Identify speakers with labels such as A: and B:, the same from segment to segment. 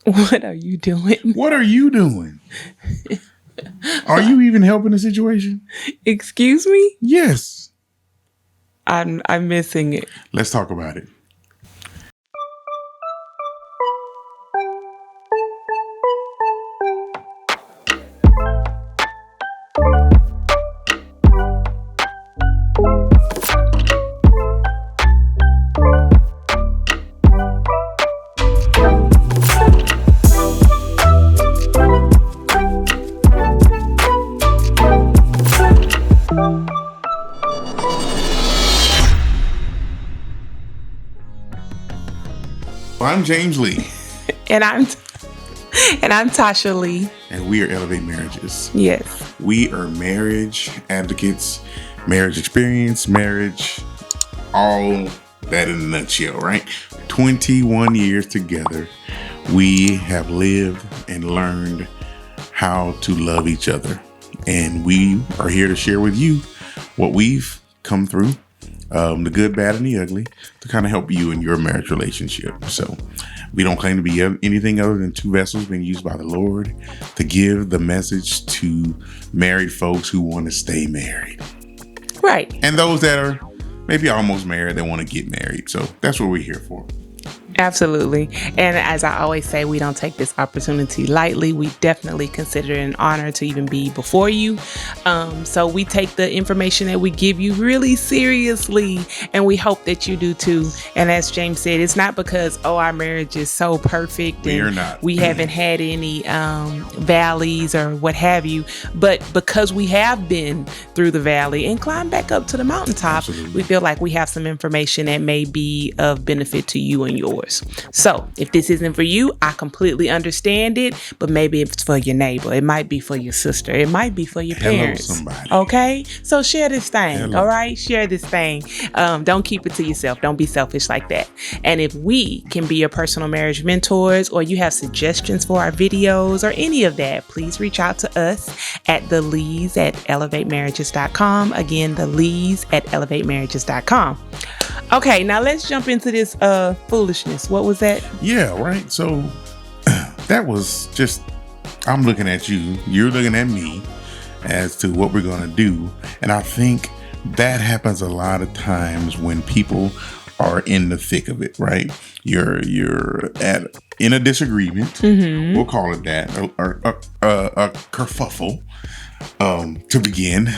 A: What are you doing?
B: What are you doing? Are you even helping the situation?
A: Excuse me?
B: Yes.
A: I'm missing it.
B: Let's talk about it. I'm James Lee.
A: And I'm Tasha Lee.
B: And we are Elevate Marriages.
A: Yes.
B: We are marriage advocates, marriage experience, marriage, all that in a nutshell, right? 21 years together. We have lived and learned how to love each other. And we are here to share with you what we've come through. The good, bad, and the ugly to kind of help you in your marriage relationship. So we don't claim to be anything other than two vessels being used by the Lord to give the message to married folks who want to stay married.
A: Right.
B: And those that are maybe almost married, they want to get married. So that's what we're here for.
A: Absolutely. And as I always say, we don't take this opportunity lightly. We definitely consider it an honor to even be before you. So we take the information that we give you really seriously, and we hope that you do too. And as James said, it's not because, our marriage is so perfect and we haven't had any valleys or what have you, but because we have been through the valley and climbed back up to the mountaintop, Absolutely. We feel like we have some information that may be of benefit to you and yours. So if this isn't for you, I completely understand it, but maybe it's for your neighbor. It might be for your sister. It might be for your parents.
B: Somebody.
A: Okay? So share this thing. All right? Share this thing. Don't keep it to yourself. Don't be selfish like that. And if we can be your personal marriage mentors, or you have suggestions for our videos or any of that, please reach out to us at the Lees at elevatemarriages.com. Again, the Lees at elevatemarriages.com. Okay, now let's jump into this foolishness. What was that?
B: Yeah, right. So that was just, I'm looking at you, you're looking at me as to what we're going to do. And I think that happens a lot of times when people are in the thick of it, right? You're in a disagreement. Mm-hmm. We'll call it that, a kerfuffle to begin.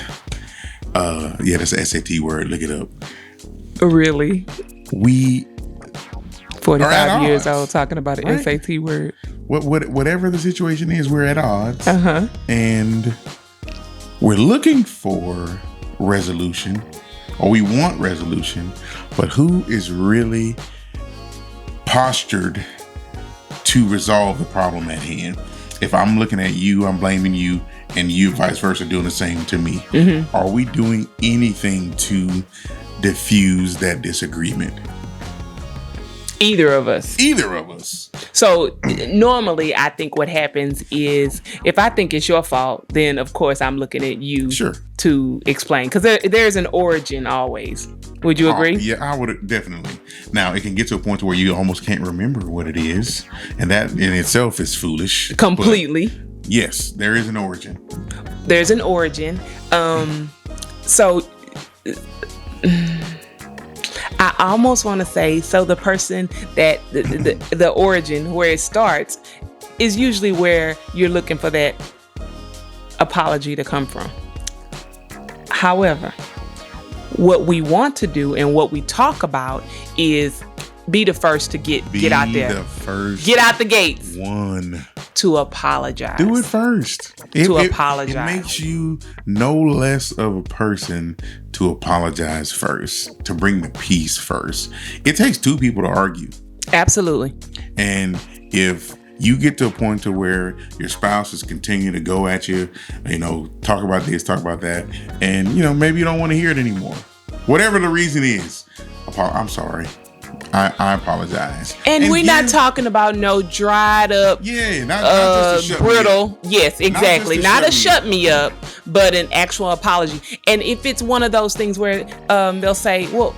B: That's an SAT word. Look it up.
A: Really?
B: We
A: 45 years old talking about an right? SAT word.
B: Whatever the situation is, we're at odds.
A: Uh-huh.
B: And we're looking for resolution, or we want resolution, but who is really postured to resolve the problem at hand? If I'm looking at you, I'm blaming you, and you vice versa doing the same to me. Mm-hmm. Are we doing anything to diffuse that disagreement?
A: Either of us. So normally I think what happens is, if I think it's your fault, then of course I'm looking at you to explain, because there's an origin always. Would you agree?
B: Yeah, I would definitely. Now it can get to a point where you almost can't remember what it is, and that in itself is foolish.
A: Completely.
B: Yes, there is an origin.
A: There's an origin. So I almost want to say, so the person that the origin where it starts is usually where you're looking for that apology to come from. However, what we want to do and what we talk about is be the first to get out there. Get out the gates.
B: One.
A: To apologize.
B: Do it first.
A: Apologize.
B: It makes you no less of a person to apologize first, to bring the peace first. It takes two people to argue.
A: Absolutely.
B: And if you get to a point to where your spouse is continuing to go at you, talk about this, talk about that, and maybe you don't want to hear it anymore. Whatever the reason is, I'm sorry. I apologize.
A: And we're not talking about no dried up,
B: not just to
A: brittle. Yes, exactly. Not a shut me up, but an actual apology. And if it's one of those things where they'll say, well,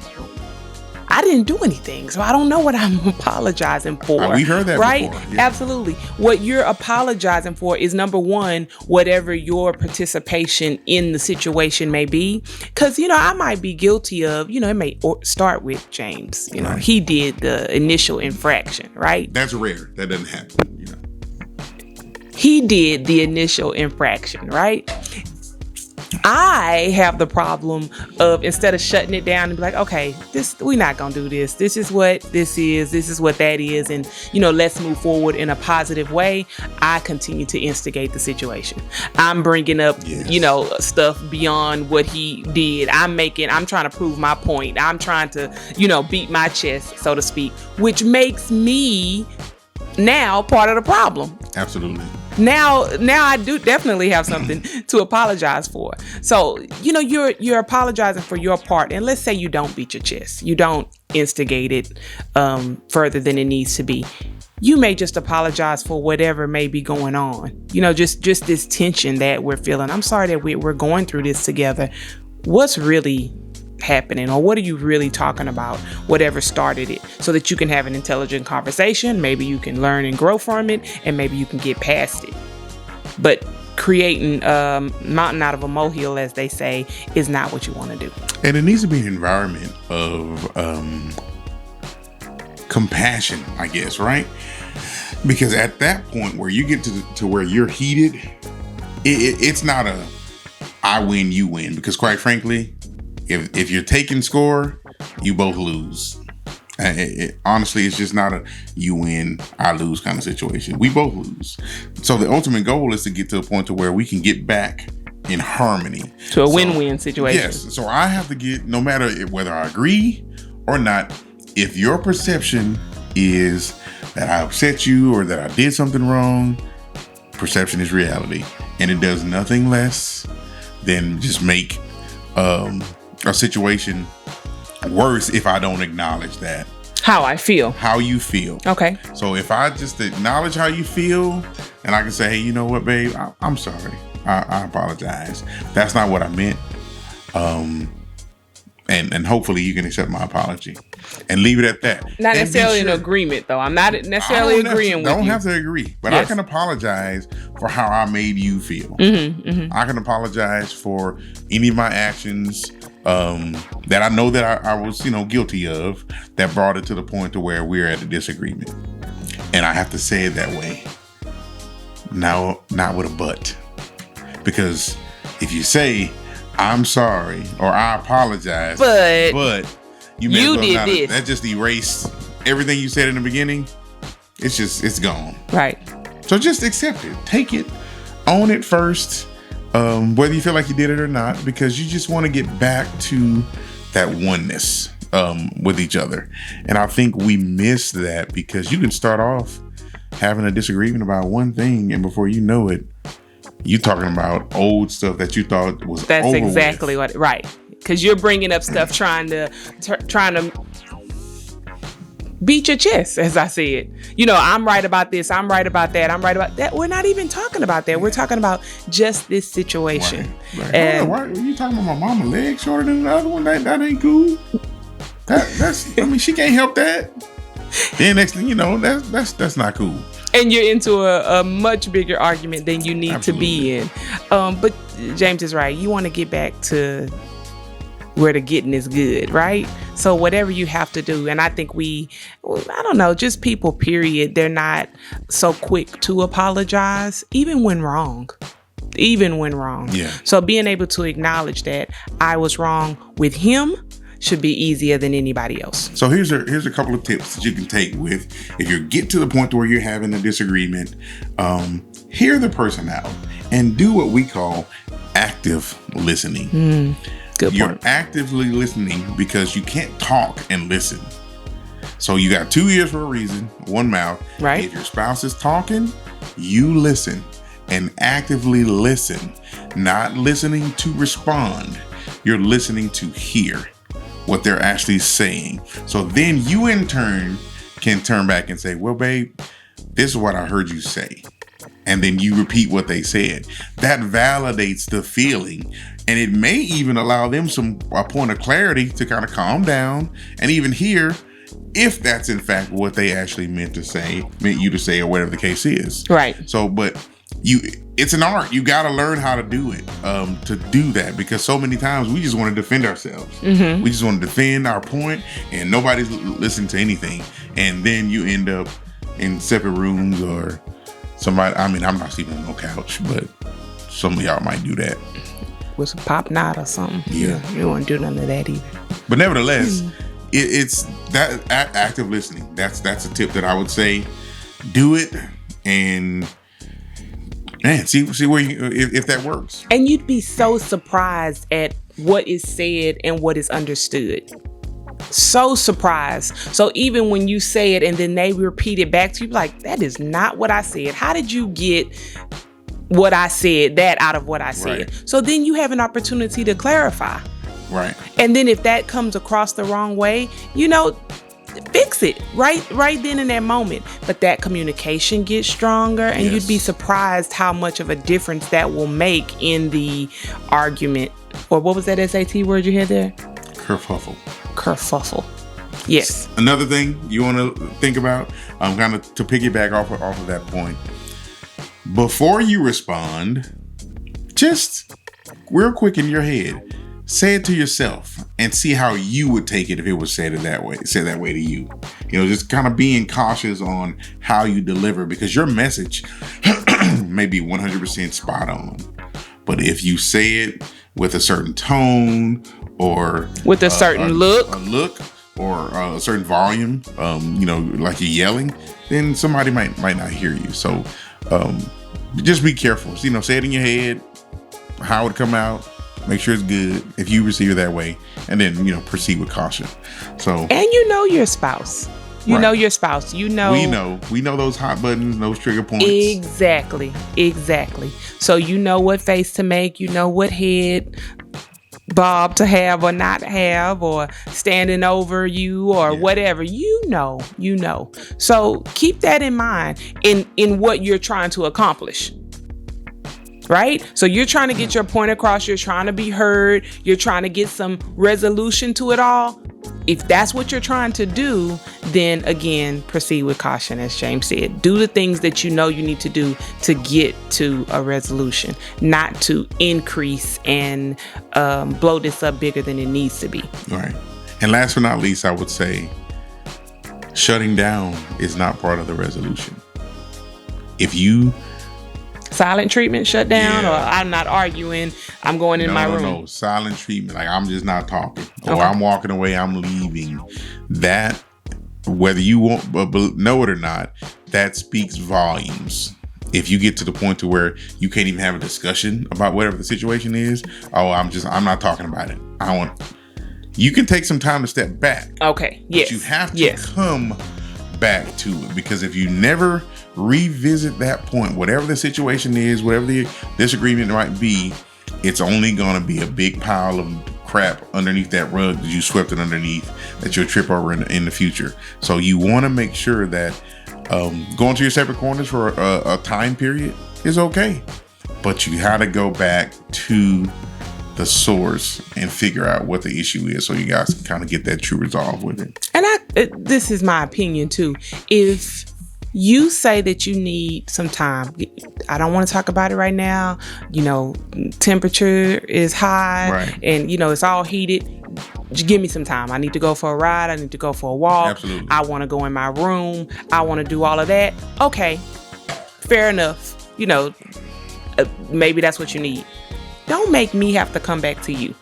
A: I didn't do anything, so I don't know what I'm apologizing for.
B: We heard that
A: right?
B: before. Yeah.
A: Absolutely. What you're apologizing for is, number one, whatever your participation in the situation may be. Because, I might be guilty of, it may start with James. He did the initial infraction, right?
B: That's rare. That doesn't happen,
A: He did the initial infraction, right? I have the problem of, instead of shutting it down and be like, okay, we're not going to do this. This is what this is. This is what that is. And, let's move forward in a positive way. I continue to instigate the situation. I'm bringing up, stuff beyond what he did. I'm trying to prove my point. I'm trying to, beat my chest, so to speak, which makes me now part of the problem.
B: Absolutely.
A: Now I do definitely have something to apologize for. So, you're apologizing for your part. And let's say you don't beat your chest. You don't instigate it further than it needs to be. You may just apologize for whatever may be going on. Just this tension that we're feeling. I'm sorry that we're going through this together. What's really happening, or what are you really talking about? Whatever started it, so that you can have an intelligent conversation. Maybe you can learn and grow from it, and maybe you can get past it. But creating a mountain out of a molehill, as they say, is not what you want to do.
B: And it needs to be an environment of compassion, I guess, right? Because at that point where you get to where you're heated, it's not a I win, you win. Because quite frankly, if you're taking score, you both lose. Honestly, it's just not a you win, I lose kind of situation. We both lose. So the ultimate goal is to get to a point to where we can get back in harmony.
A: To a win-win situation.
B: Yes. So I have to get, no matter whether I agree or not, if your perception is that I upset you or that I did something wrong, perception is reality. And it does nothing less than just make a situation worse if I don't acknowledge that.
A: How I feel.
B: How you feel.
A: Okay.
B: So if I just acknowledge how you feel, and I can say, hey, you know what, babe, I'm sorry. I apologize. That's not what I meant. And hopefully you can accept my apology and leave it at that.
A: Not necessarily an agreement, though. I'm not necessarily agreeing with you.
B: Don't have to agree, but yes. I can apologize for how I made you feel. I can apologize for any of my actions that I know that I was, guilty of, that brought it to the point to where we're at a disagreement. And I have to say it that way. Now, not with a but. Because if you say, I'm sorry, or I apologize, but you did this. That just erased everything you said in the beginning. It's gone.
A: Right.
B: So just accept it. Take it. Own it first. Whether you feel like you did it or not, because you just want to get back to that oneness with each other. And I think we miss that, because you can start off having a disagreement about one thing, and before you know it, you talking about old stuff that you thought was
A: That's
B: over
A: exactly
B: with.
A: right. Because you're bringing up stuff trying to beat your chest, as I said. I'm right about this. I'm right about that. I'm right about that. We're not even talking about that. We're talking about just this situation.
B: Right. And why are you talking about my mama leg shorter than the other one? That ain't cool. That's she can't help that. Then next thing you know, that's not cool.
A: And you're into a much bigger argument than you need to be in. But James is right. You want to get back to where the getting is good, right? So whatever you have to do. And I think just people, period, they're not so quick to apologize, even when wrong. Yeah. So being able to acknowledge that I was wrong with him should be easier than anybody else.
B: So here's a couple of tips that you can take with, if you get to the point where you're having a disagreement, hear the person out and do what we call active listening.
A: Good point.
B: You're actively listening because you can't talk and listen. So you got 2 ears for a reason, one mouth.
A: Right.
B: If your spouse is talking, you listen and actively listen, not listening to respond. You're listening to hear what they're actually saying. So then you in turn can turn back and say, well, babe, this is what I heard you say. and then you repeat what they said. That validates the feeling, and it may even allow them a point of clarity to kind of calm down and even hear if that's in fact what they actually meant you to say, or whatever the case is.
A: Right.
B: So, but it's an art. You got to learn how to do it, to do that, because so many times we just want to defend ourselves.
A: Mm-hmm.
B: We just want to defend our point, and nobody's listening to anything. And then you end up in separate rooms, or somebody, I mean, I'm not sleeping on no couch, but some of y'all might do that.
A: With some pop knot or something.
B: Yeah.
A: You don't want to do none of that either.
B: But nevertheless, it's that active listening. That's a tip that I would say. Do it, and see where if that works.
A: And you'd be so surprised at what is said and what is understood. So surprised. So even when you say it and then they repeat it back to you, like, that is not what I said. How did you get what I said, that out of what I said?
B: Right.
A: So then you have an opportunity to clarify.
B: Right.
A: And then if that comes across the wrong way, fix it right then in that moment. But that communication gets stronger, and
B: Yes.
A: you'd be surprised how much of a difference that will make in the argument. Or what was that SAT word you had there?
B: Kerfuffle.
A: Yes.
B: Another thing you want to think about, kind of to piggyback off of that point, before you respond, just real quick in your head, say it to yourself and see how you would take it if it was said that way to you. Just kind of being cautious on how you deliver, because your message may be 100% spot on. But if you say it with a certain tone, or
A: with a certain look,
B: or a certain volume, like you're yelling, then somebody might not hear you. So just be careful. Say it in your head, how it would come out. Make sure it's good if you receive it that way, and then proceed with caution. So,
A: and your spouse. You know your spouse. We know
B: those hot buttons, those trigger points.
A: Exactly. So you know what face to make. You know what head bob to have or not have, or standing over you, or whatever. You know. So keep that in mind in what you're trying to accomplish. Right? So you're trying to get your point across. You're trying to be heard. You're trying to get some resolution to it all. If that's what you're trying to do, then again, proceed with caution, as James said. Do the things that you know you need to do to get to a resolution, not to increase and blow this up bigger than it needs to be.
B: Right. And last but not least, I would say shutting down is not part of the resolution. If you
A: silent treatment, shut down, or I'm not arguing, I'm going in my room.
B: No, silent treatment. Like, I'm just not talking, or I'm walking away, I'm leaving. That, whether you know it or not, that speaks volumes. If you get to the point to where you can't even have a discussion about whatever the situation is, I'm not talking about it. You can take some time to step back.
A: Okay. Yes.
B: But you have to come back to it, because if you never revisit that point, whatever the situation is, whatever the disagreement might be, it's only going to be a big pile of crap underneath that rug that you swept it underneath, that you'll trip over in the future. So you want to make sure that going to your separate corners for a time period is okay, but you got to go back to the source and figure out what the issue is, so you guys can kind of get that true resolve with it.
A: And this is my opinion too. If you say that you need some time, I don't want to talk about it right now. Temperature is high,
B: right,
A: and it's all heated. Just give me some time. I need to go for a ride. I need to go for a walk.
B: Absolutely.
A: I want to go in my room. I want to do all of that. Okay, fair enough. Maybe that's what you need. Don't make me have to come back to you.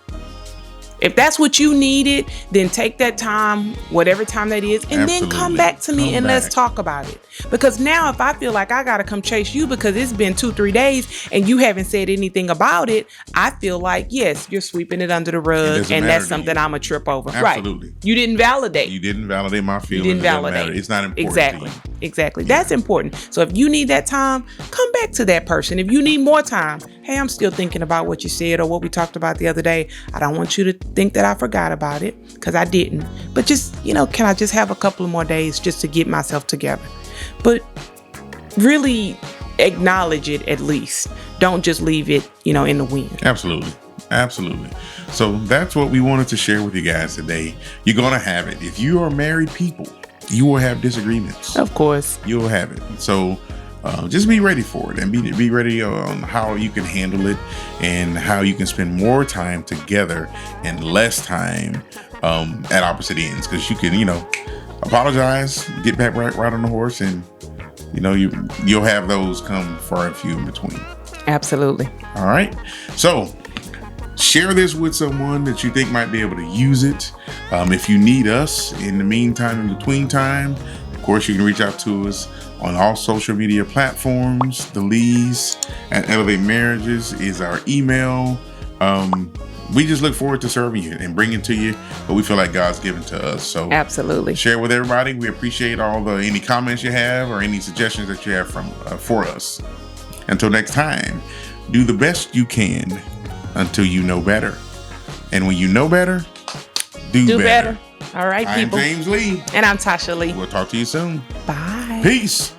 A: If that's what you needed, then take that time, whatever time that is, and then come back to me and let's talk about it. Because now if I feel like I got to come chase you because it's been 2-3 days and you haven't said anything about it, I feel like, yes, you're sweeping it under the rug, and that's something I'm a trip over.
B: Absolutely.
A: Right. You didn't validate.
B: You didn't validate my feelings.
A: You didn't validate.
B: It's not important.
A: Exactly. Yeah. That's important. So if you need that time, come back to that person. If you need more time, hey, I'm still thinking about what you said or what we talked about the other day. I don't want you to think that I forgot about it, because I didn't. But just, can I just have a couple of more days just to get myself together? But really acknowledge it at least. Don't just leave it, in the wind.
B: Absolutely. Absolutely. So that's what we wanted to share with you guys today. You're going to have it. If you are married people, you will have disagreements.
A: Of course.
B: You will have it. So just be ready for it, and be ready on how you can handle it and how you can spend more time together and less time at opposite ends. Because you can, apologize, get back right on the horse, and you'll have those come far and few in between.
A: Absolutely.
B: All right. So share this with someone that you think might be able to use it. If you need us in the meantime, in between time, of course, you can reach out to us on all social media platforms. The Lees at Elevate Marriages is our email. We just look forward to serving you and bringing to you what we feel like God's given to us. So
A: absolutely,
B: share with everybody. We appreciate any comments you have or any suggestions that you have for us. Until next time, do the best you can until you know better. And when you know better, do better.
A: All right, people.
B: I'm James Lee.
A: And I'm Tasha Lee.
B: We'll talk to you soon.
A: Bye.
B: Peace.